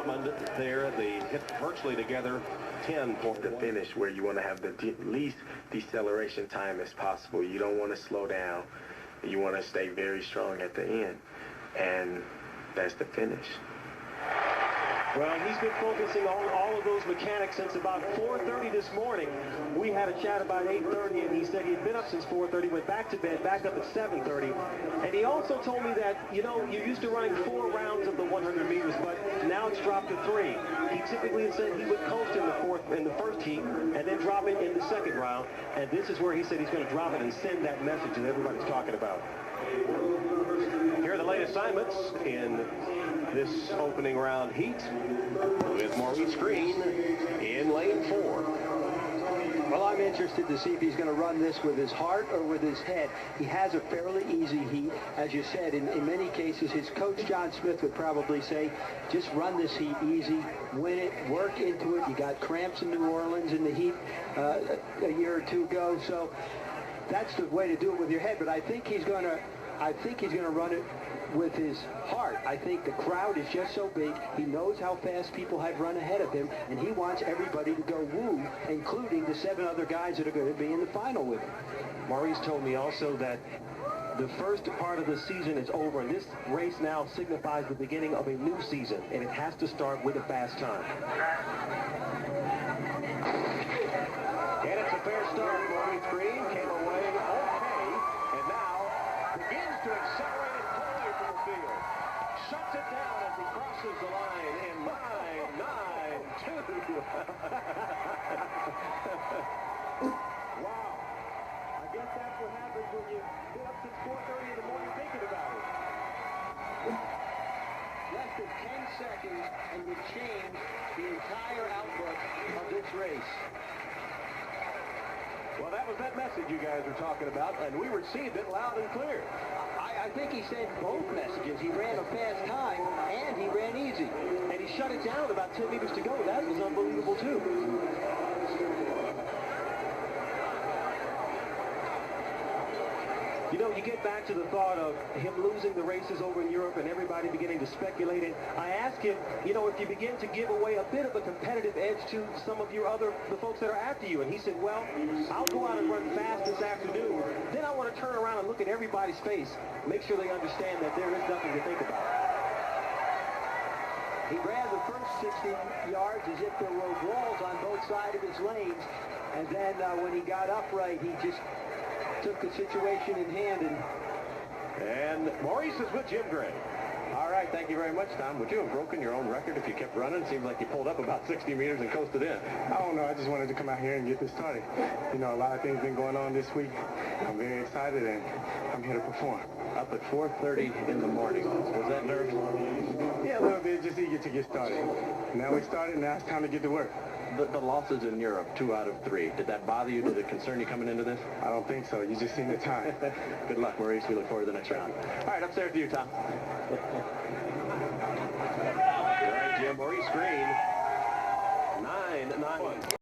Richmond there. They hit virtually together 10 points. The finish where you want to have the least deceleration time as possible. You don't want to slow down. You want to stay very strong at the end. And that's the finish. Well, he's been focusing on all of those mechanics since about 4:30 this morning. We had a chat about 8:30, and he said he'd been up since 4:30, went back to bed, back up at 7:30. And he also told me that, you know, you're used to running 4 rounds of the 100 meters, but now it's dropped to 3. He typically said he would coast in the first heat and then drop it in the second round. And this is where he said he's going to drop it and send that message that everybody's talking about. Here are the late assignments in this opening round heat with Maurice Green in lane 4. Well, I'm interested to see if he's going to run this with his heart or with his head. He has a fairly easy heat. As you said, in many cases, his coach, John Smith, would probably say, just run this heat easy, win it, work into it. You got cramps in New Orleans in the heat a year or two ago, so that's the way to do it with your head. But I think he's going to run it with his heart. I think the crowd is just so big. He knows how fast people have run ahead of him, and he wants everybody to go woo, including the 7 other guys that are going to be in the final with him. Maurice told me also that the first part of the season is over, and this race now signifies the beginning of a new season, and it has to start with a fast time. And it's a fair start. Maurice Green came away okay, and now begins to accelerate and pull away from the field. Shuts it down as he crosses the line in 9.92. Wow. I guess that's what happens when you get up since 4:30 in the morning thinking about it. Less than 10 seconds, and you change the entire outlook of this race. Well, that was that message you guys were talking about, and we received it loud and clear. I think he said both messages. He ran a fast time, and he ran easy. And he shut it down with about 10 meters to go. That was unbelievable, too. You know, you get back to the thought of him losing the races over in Europe and everybody beginning to speculate. And I asked him, you know, if you begin to give away a bit of a competitive edge to some of the folks that are after you. And he said, well, I'll go out and run fast this afternoon. Then I want to turn around and look at everybody's face, make sure they understand that there is nothing to think about. He ran the first 60 yards as if there were walls on both sides of his lanes. And then when he got upright, he just took the situation in hand. And Maurice is with Jim Gray. All right, thank you very much, Tom. Would you have broken your own record if you kept running? Seems like you pulled up about 60 meters and coasted in. I don't know. I just wanted to come out here and get this started. You know, a lot of things been going on this week. I'm very excited, and I'm here to perform. Up at 4:30 in the morning. Was that nerves? Yeah, a little bit. Just eager to get started. Now we started. Now it's time to get to work. The losses in Europe, 2 out of 3. Did that bother you? Did it concern you coming into this? I don't think so. You just seen the time. Good luck, Maurice. We look forward to the next round. All right, upstairs to you, Tom. All right, Jim. Maurice Green, 9-9.